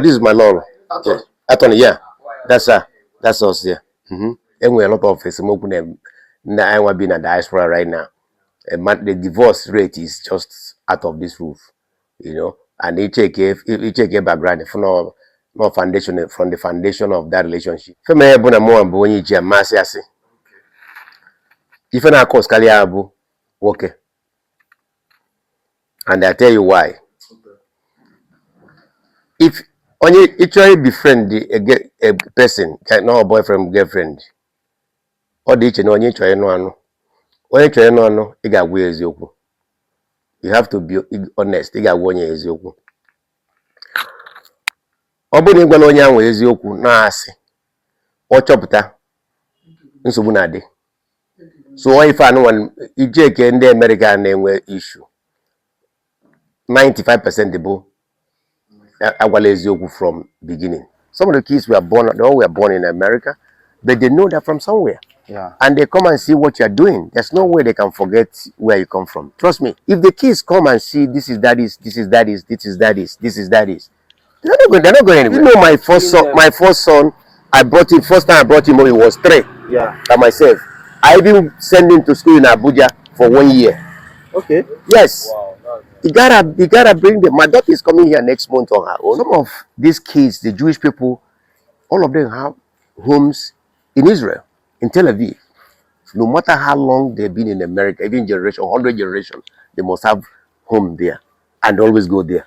this is my lord. Yes. Attorney, yeah. That's us there. And we a lot of smoke I want to be in a diaspora right now. The divorce rate is just out of this roof, and you check a background from no foundation from the foundation of that relationship. For me, more and if I cause Kaliabu, okay. And I tell you why. If only you try to befriend a person, not a boyfriend, girlfriend, or the no you try no. When you try no, you got ways you. You have to be honest. You got 1 year is you. Obuni gwala onye anwe eziokwu na-asị ọ chọpụta nsogbu na-adị. So if anyone ijeke ndị America na-enwe issue 95% bụ agwala eziokwu from beginning. Some of the kids were born in America, but they know that from somewhere. Yeah. And they come and see what you are doing. There's no way they can forget where you come from. Trust me. If the kids come and see this is daddy's, this is daddy's, this is daddy's, this is daddy's, they're not going anywhere. You know, my first son, first time I brought him home, he was 3. Yeah. By myself. I even sent him to school in Abuja for 1 year. Okay. Yes. Wow. You gotta bring them. My daughter is coming here next month on her own. Some of these kids, the Jewish people, all of them have homes in Israel, in Tel Aviv. No matter how long they've been in America, even 100 generations, they must have home there and always go there.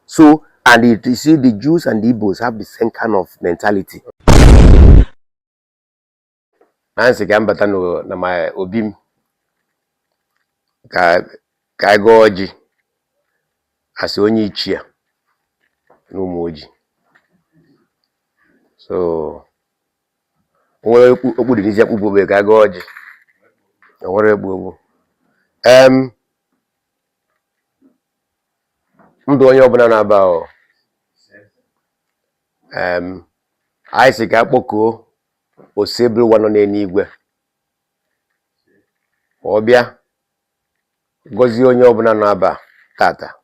So, and you see, the Jews and the Igbos have the same kind of mentality. Nancy Gambata no na my obim ka go oji asi onye ichia no moji. So onwe okpu di nisi akpu be ka go oji. Onwere egbu. Ndụ onye ọbụla na-aba o. Anyị si ka akpọkuo osebiri ụwa nọ n'eluigwe. Ọ bịa gọzie onye ọbụla na-aba tata.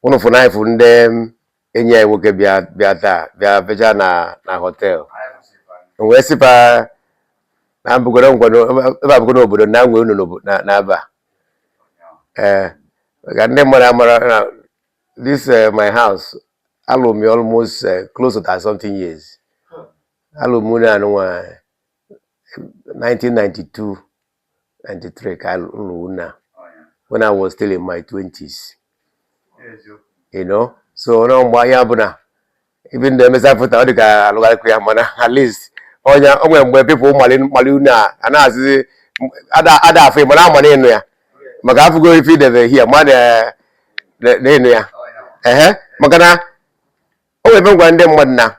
Unu fụ na ifu ndị enyi anyị nwoke bịa taa bịa fecha na hotel. Wee sipa na abụgoro obodo na nwe unu na-aba. Ndị mmadụ amara this my house alụm me almost close to 30-something years. Alụm na 1992, 93 ka alụm na when I was still in my 20s. So no mgbe ya bụ na even the mesa foto ọ dị ka alụgarịkwa ya mana at least onwe mgbe people mali na ana-asị ada afọ mana amana ịnụ ya maka afụgo ife idebe here ma na-ịnụ ya. Maka na o nwere ngwa ndị mmadụ na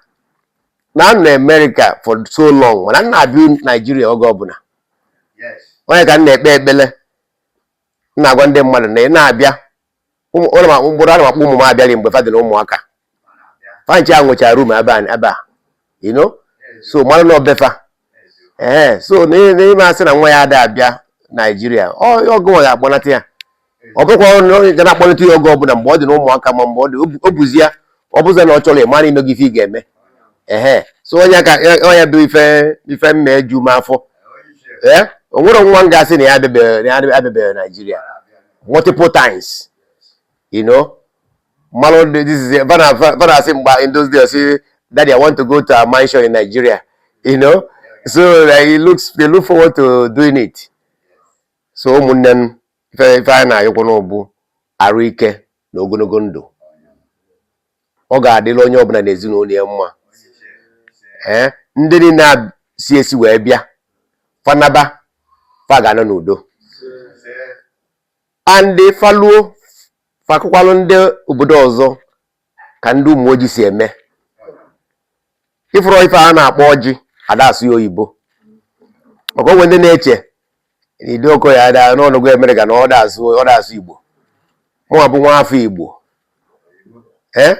I'm in America for so long. When I'm not doing Nigeria or governor. Yes. When I can ekpele na gwa ndị mmadụ na abịa ụlọ ma mgboro ana makpụ ụmụ m abịa mgbe fa dị na ụmụaka. Fanchi anwụcha room aba. So mara na obefa. So n'ime asị na nwa ya ada abịa Nigeria. Ọgụ ya akpọnata ya. Ọ bụkwa na na-akpọnata ya oge ọbụla mgbe ọ dị na ụmụaka ma mgbe ọ bụzi ya ọ bụzi na ọ chọrọ ịmara ime gị ife ị ga-eme. So onye bụ ife mme ju m afọ. Onwere nwa m ga-asị na ya abịabeghị Nigeria multiple times. Malo, this is Vanna in those days, say, Daddy, I want to go to a mansion in Nigeria. So they look forward to doing it. So munnen if I na yokono bu arike na ogologo ndụ. Ọ ga-adịla onye ọbụla n'ezinụlọ ya mma. Ndị niile si wee bịa fanaba fagana n'udo. And faluo fakwalụ ndị obodo ọzọ ka ndị ụmụ ojii si eme. Ifuru ife a na-akpọ ọjị adasụ oyibo. Maka onwe ndị na-eche ndị oko ya ada n'ọnọgụ America na ọ dasụ Igbo. Mụ abụ nwa afọ Igbo.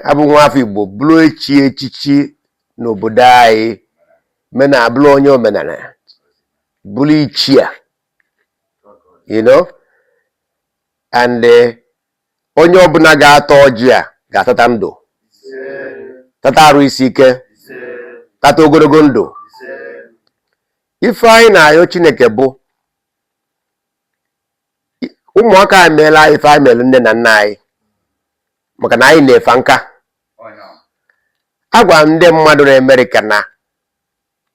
Abụ nwa afọ Igbo bụrụ echichi n'obodo anyị mena abụrụ onye omenala bụrụ ichia. And onye ọbụla ga-atọ ọjị a ga-atata ndụ, tata arụ isi ike, tata ogologo ndụ. Ife anyị na-ayọ Chineke bụ ụmụaka emeela ife anyị mere nne na nna anyị maka na anyị na-efe nka. Agwa ndị mmadụ na Amerịka na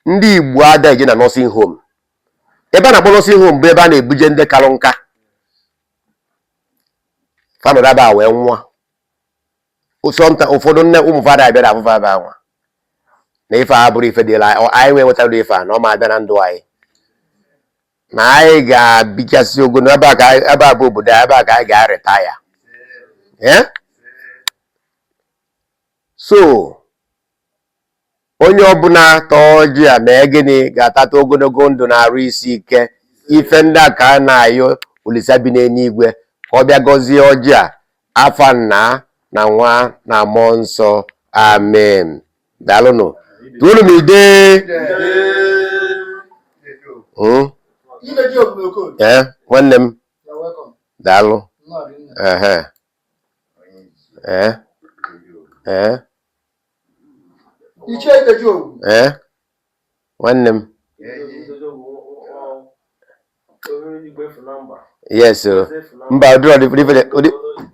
ndị Igbo ada eje na nursing home. Ebe a na-akpọ nursing home bụ ebe a na-ebuje ndị kalụ nka fanọdụ aba wee nwa. Ụfọdụ nne ụmụ fada abịara afụfa aba nwa na ife a bụrụ ife dịla anyị wee nwetara ife a na ọ ma abịa na ndụ anyị, na anyị ga-abịchasị ogono ebe a bụ obodo ebe a ka anyị ga-arịta ya. So onye ọbụla tọọ ọjị a mee gịnị ga-atata ogologo ndụ na arụ isi ike. Ife ndị a ka a na-ayọ Olisa bi n'eluigwe ka ọ bịa gọzie ọjị a, afa Nna na Nwa na Mmụọ Nsọ. Amen. Daalụnụ. Tuolu m ide. Nwanne m daalụ. Nwanne m. Yes, mba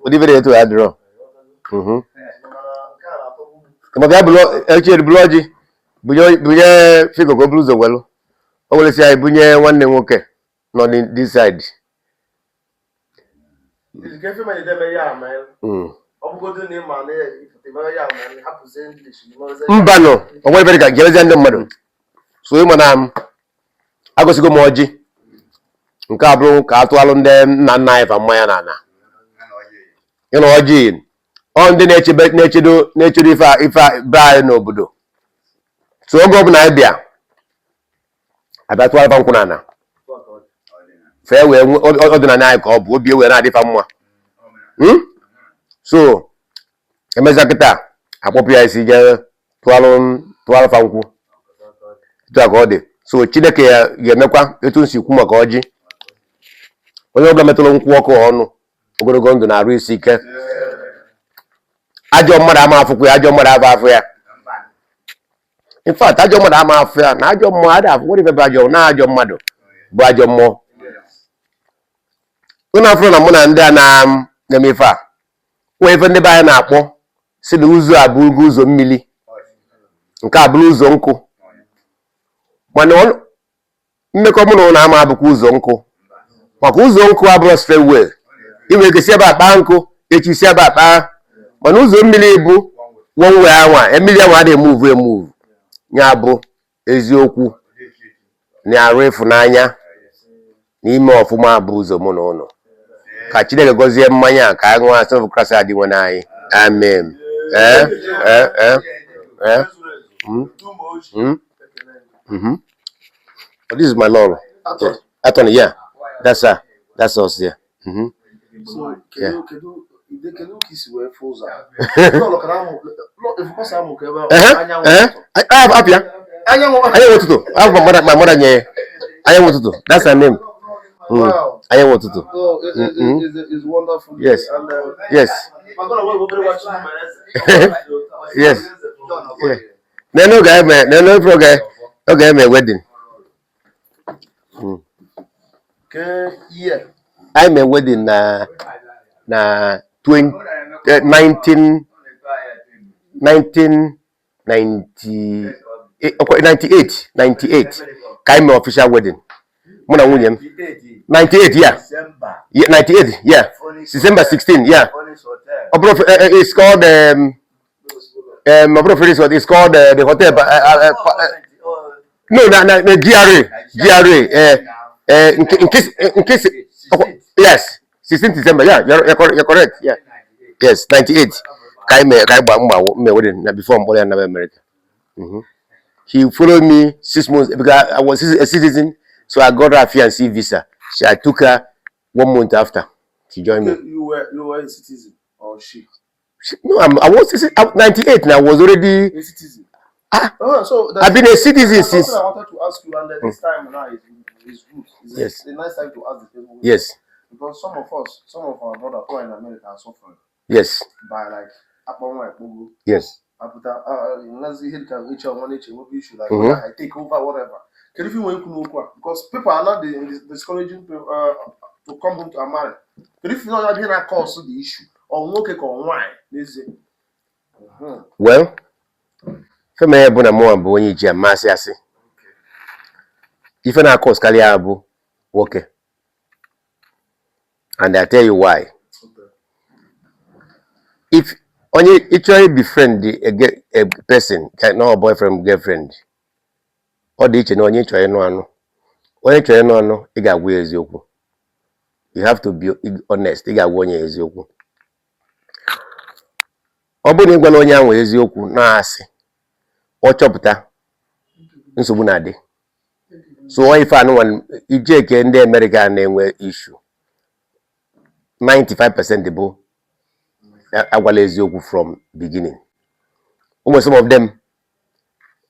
odivere etu adịrọ. Ma bịa bụrụ ọjị bunye figo ka o buru ụzọ welu. O were si anyị bunye nwanne nwoke nọ this side. Mba nọ o nwere ka gelezi ndị mmadụ. So ịma na agosigo m ọjị nke a bụrụ ka atụalụ ndị nna nna anyị fa mmanya na ana. Ịnọ ọjị ọ ndị na-echedo ife be anyị n'obodo. So oge ọbụla anyị bịa abịa tụalụfa nkwụ na ana fee wee ọdịnala anyị ka ọ bụ obi wee na-adịfa mma. So emeza kịta akpọpụ ya isi jee tụalụfa nkwụ etu a ka ọ dị. So Chineke ya ga-emekwa etu nsi kwu maka ọjị. Onye ọbụla metụrụ nkwụ ọkụ ọnụ ogologo ndụ na arụ isi ike. Ajọ mmadụ ama afụkwa ya, ajọ mmadụ afụ ya. In fact, ajọ mmadụ ama afụ ya na ajọ mmụọ adị afụ. Nwere ife bụ ajọ na ajọ mmadụ bụ ajọ mmụọ. Unu afụrụ na mụ na ndị a na-eme ife a nwee ife ndị be anyị na-akpọ si na ụzọ a bụ ụzọ mmiri, nke a bụrụ ụzọ nkụ. Mana mmekọ mụ na ụlọ ama abụkwa ụzọ nkụ, maka ụzọ nkụ abụrụ straight way. Iwe ike si ebe akpa nkụ echi si ebe akpa. Mana ụzọ mmiri bụ one way anwa, mmiri anwa adịghị emuvu ya bụ eziokwu na arụ ịfụnanya n'ime ọfụma bụ ụzọ mụ na ụlọ. Ka Chineke gọzie mmanya ka anyị ṅụọ asọ Kraịst adịnwe n'anyị. Amen. This is my Lord. Attorney, yeah. That's us, yeah. So, that's her name. Wow. So it's wonderful. Yes. And, Yes. Yes. No guy, man. No guy. Okay, my wedding. Okay, yeah. I'm a wedding na 1998 ka anyị mee official wedding mụ na nwunye m. 98, yeah. 98, yeah. December 16, yeah. It's called it's called the hotel. No, GRA. In case, yes, 16th December. Yeah, you're correct. Yeah, yes, 98. My wedding before I'm born in America. He followed me 6 months because I was a citizen, so I got her fiancé visa. So I took her 1 month after she joined me. You were a citizen, or she? No, I was 98, and I was already a citizen. So I've been a citizen since. I wanted to ask you, and this time now is good. Yes. It's a nice time to ask the people. Yes. Because some of our brothers who are in America are suffering. Yes. By like Yes. Unless you hit each one issue like I take over whatever. Can if you want to because people are not discouraging to come home to a marriage. But if you know that not cause the issue or look at why well, for me, I'm more about you, Jim Massey. If I cause Kaliabu, okay. And I tell you why. If only you try to befriend a person, not a boyfriend, girlfriend, or the each and only try no. When you try no, you got ways you. You have to be honest. You got 1 year is you. Obuni gwala onye ahụ eziokwu na-asị ọ chọpụta nsogbu na-adị. So ife anụ ije ke ndị America na-enwe issue 95% bụ agwala eziokwu from beginning. Almost some of them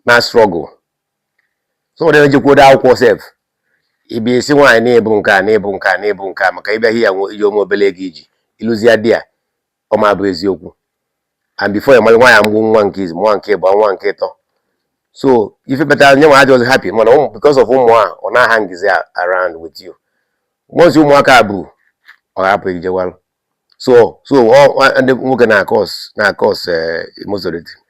na struggle. Some of them jikwodo akwụkwọ self. Ibi esi nwaanyị na-ebu nka maka ịbịa hia iji onwe obele ego iji iluzia di ya ọ ma bụ eziokwu. And before you nwaanyị amụgwụ nwa nke izi nwa nke bụ nwa nke ịtọ. So if you better I just happy because of or not hang is around with you. Once you walk abu or happy jewel. So all and the work na cause most of the time.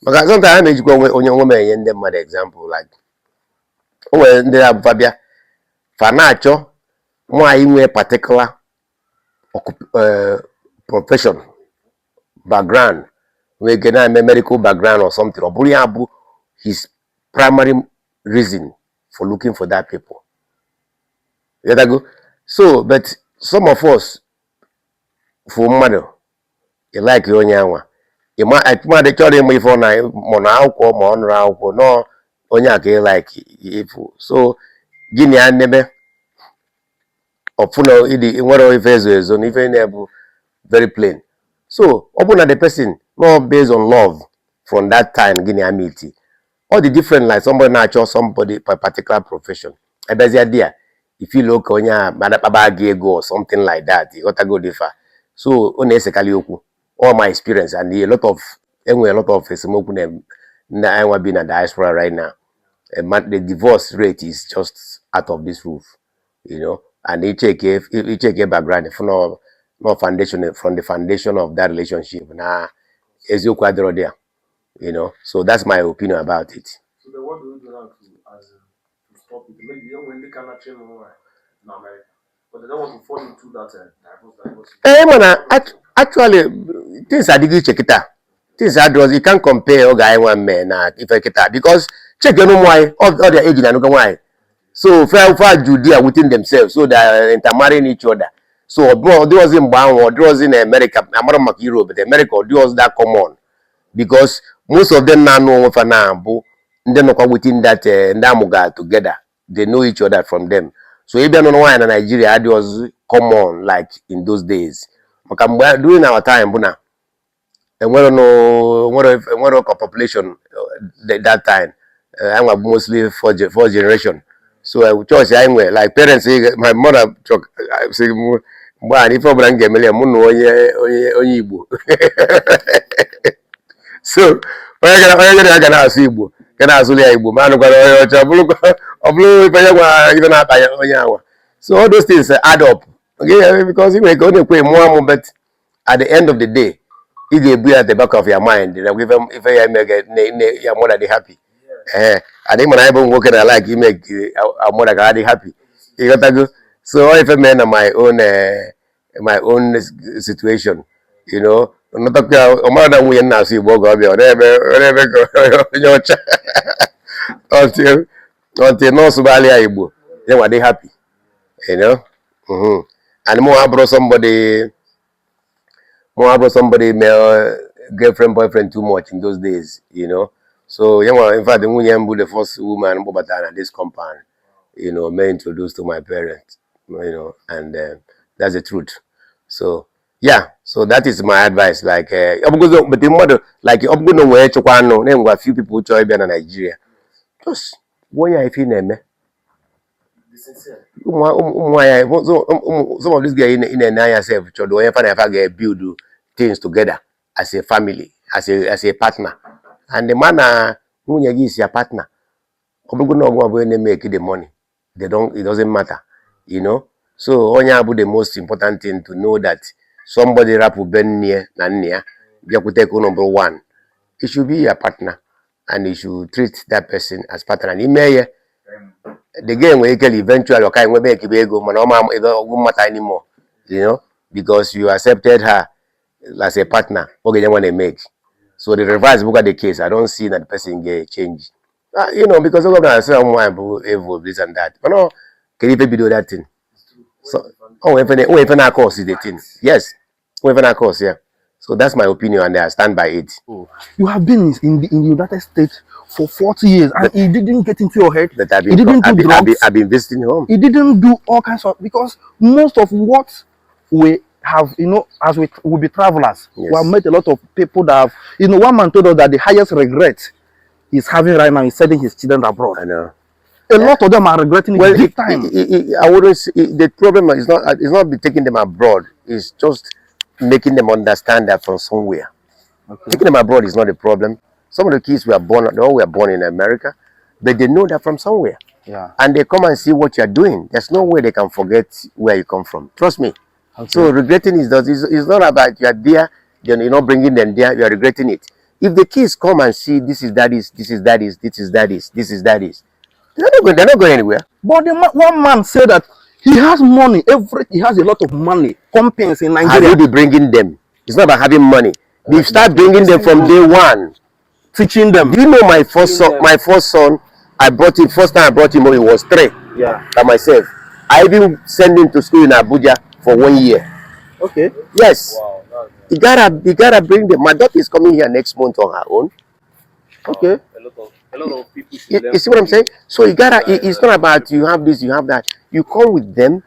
Because sometimes you go on your woman and them example like when they have Fabia Fanacho why in a particular profession background we get a medical background or something or Buriabu his primary reason for looking for that people. You gotta go. So, but some of us, for mother, you like your nyawa. You might the children me for na no onya like if so gini anebe ofuno idi nwere ifezo on even very plain. So, open the person not based on love from that time gini amity. All the different like somebody natural, somebody for a particular profession. Idea. If you look on your go or something like that, you got to go differ. So all my experience and a lot of smoke I want being a diaspora right now. The divorce rate is just out of this roof, you know. And you check a background from no foundation from the foundation of that relationship. Nah, is you quite there. You know, so that's my opinion about it. So then what do we do now to stop it? Maybe when they cannot change in America, but they don't want to fall into that divorce. Actually, things are diggy check it out. Things are you can't compare a guy one man if I get because check you know why all their age and why. So far Judea within themselves, so they are intermarrying each other. So bro, there was in Bang or there was in America, I'm not Europe, but America, there was that common. Because most of them now know for now, and then within that Ndamuga together, they know each other from them. So if they don't know in Nigeria, it was common like in those days. During our time, Buna, and what population that time, I'm mostly fourth generation. So choice anyway, like parents say, my mother say, "Man, if I bring a million, onye Igbo." So onye ga na-asụ Igbo ga na-asụli ya Igbo ma anụkwara onye ọcha ọ bụrụ ife ya gwa ife na-ata ya onye awa. So all those things add up. Okay, because you make only pay more, but at the end of the day, it will be at the back of your mind. If you make your mother happy. I think when I even working, I like you make our mother happy. You got to go. So if a man my own situation, you know. Mother we now see until no Somalia Igbo. Then were they happy, you know? And more brought somebody male girlfriend, boyfriend too much in those days, you know. So in fact the first woman at this compound, you know, me introduced to my parents, you know, and that's the truth. So yeah, so that is my advice. Like but the mother like where name a few people join in Nigeria. Just 1 year if you name some of these guys in yourself, build things together. as a family, as a partner. And the man who is your partner, they make the money. It doesn't matter, you know. So the most important thing to know that somebody rap will be near Nania, number one. It should be your partner, and you should treat that person as partner. And he may the game will eventually okay we make go it don't matter anymore, you know, because you accepted her as a partner. Okay, then when they make. So the reverse look at the case, I don't see that the person get change. You know, because of that someone evolve this and that. But no, can you do that thing? So even our course is the thing. Yes. Even our course, yeah. So that's my opinion and I stand by it. You have been in the United States for 40 years and it didn't get into your head. That It didn't do drugs. I've been visiting home. It didn't do all kinds of, because most of what we have, you know, as we will be travelers, Yes. we have met a lot of people that have, you know, one man told us that the highest regret he's having right now is sending his children abroad. I know. A lot of them are regretting it big time. I wouldn't say, the problem is not be taking them abroad. It's just making them understand that from somewhere. Okay. Taking them abroad is not a problem. Some of the kids they all were born in America, but they know that from somewhere. Yeah. And they come and see what you're doing. There's no way they can forget where you come from. Trust me. Okay. So regretting is not about you're there, then you're not bringing them there, you're regretting it. If the kids come and see this is daddy's, this is daddy's, this is daddy's, this is daddy's, they're not going anywhere. But one man said that he has money, he has a lot of money, companies in Nigeria. How do you be bringing them? It's not about having money. They start bringing them from day one. Teaching them. Do you know my first son? My first son, first time I brought him home, he was 3. Yeah. By myself. I even sent him to school in Abuja for 1 year. Okay. Yes. Wow. You gotta bring them. My daughter is coming here next month on her own. Okay. A lot of people. You see what I'm saying? So it's not about you have this, you have that. You come with them.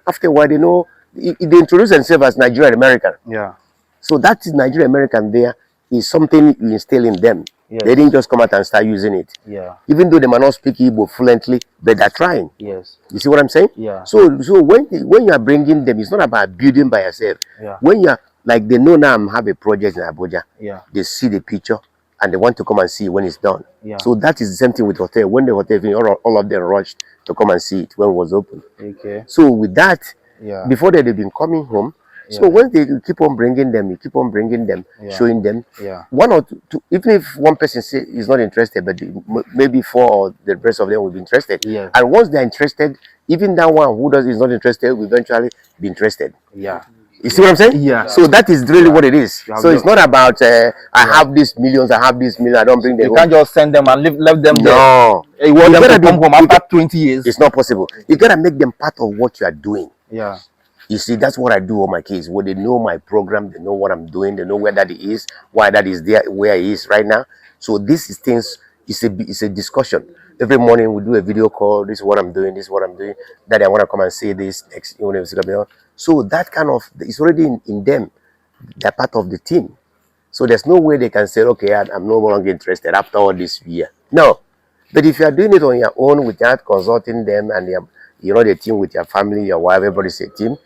After a while, they know they introduce themselves as Nigerian American. Yeah. So that is Nigerian American there is something you instill in them. Yes. They didn't just come out and start using it. Yeah. Even though they might not speak Igbo fluently, but they're trying. Yes. You see what I'm saying? Yeah. So when you are bringing them, it's not about building by yourself. Yeah. When you're like they know now I have a project in Abuja. Yeah. They see the picture and they want to come and see when it's done. Yeah. So that is the same thing with hotel. When the hotel finished, all of them rushed to come and see it when it was open. Okay. So with that, Yeah. before that they've been coming home. So when they keep on bringing them, you keep on bringing them, showing them. Yeah. One or two, even if one person say is not interested, but maybe 4 or the rest of them will be interested. Yeah. And once they're interested, even that one who is not interested will eventually be interested. Yeah. You see what I'm saying? Yeah. So that is really what it is. So it's not about I have these millions, I have this million, I don't bring them. You can't just send them and leave them there. No. You want them to come home after 20 years. It's not possible. You gotta make them part of what you are doing. Yeah. You see, that's what I do with my kids. When they know my program, they know what I'm doing, they know where daddy is, why daddy is there, where he is right now. So this is things. It's a discussion. Every morning we do a video call. This is what I'm doing. This is what I'm doing. Daddy, I want to come and say this next. So that kind of it's already in them. They're part of the team. So there's no way they can say, okay, I'm no longer interested after all this year. No. But if you are doing it on your own without consulting them and the team with your family, your wife, everybody's a team.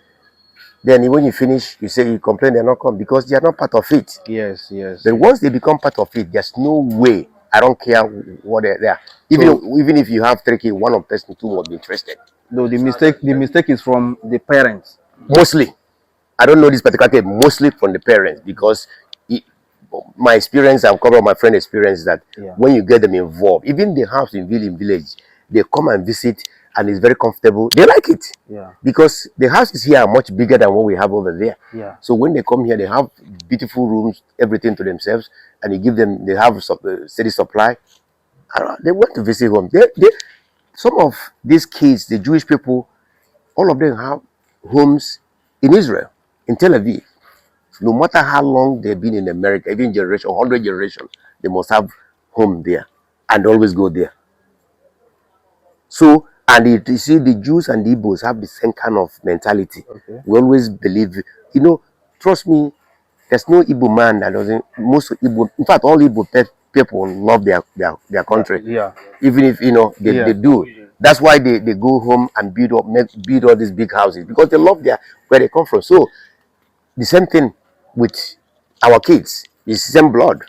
Then when you finish, you say you complain they're not coming because they are not part of it. Yes, yes. But once they become part of it, there's no way. I don't care what they're there. Even if you have 3 kids, one of person, 2 will be interested. No, the mistake is from the parents. Mostly. I don't know this particular case, mostly from the parents, because my experience and cover my friend experience is that when you get them involved, even the house in village, they come and visit and it's very comfortable. They like it. Yeah. Because the houses here are much bigger than what we have over there. Yeah. So when they come here, they have beautiful rooms, everything to themselves, and you give them, they have steady supply. They want to visit home. Some of these kids, the Jewish people, all of them have homes in Israel, in Tel Aviv. No matter how long they've been in America, even 100 generations, they must have home there and always go there. So, and you see, the Jews and the Igbos have the same kind of mentality. Okay. We always believe, trust me, there's no Igbo man that doesn't, most Igbo, in fact, all Igbo people love their country. Yeah. Even if, they do. That's why they go home and build all these big houses, because they love where they come from. So, the same thing with our kids. It's same blood,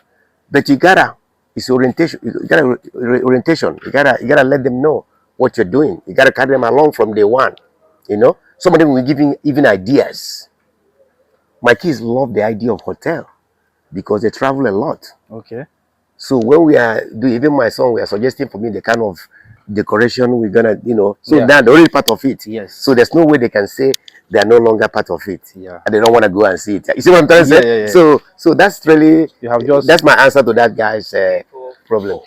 but you gotta. It's orientation. You gotta orientation. You gotta let them know what you're doing. You gotta carry them along from day one. You know, some of them will give even ideas. My kids love the idea of hotel because they travel a lot. Okay. So when we are doing, even my son, we are suggesting for me the kind of decoration we're gonna, So Yeah. now they're already part of it. Yes. So there's no way they can say they are no longer part of it. Yeah. And they don't want to go and see it. You see what I'm trying to say? Yeah. So that's really You have just that's my answer to that guy's problem.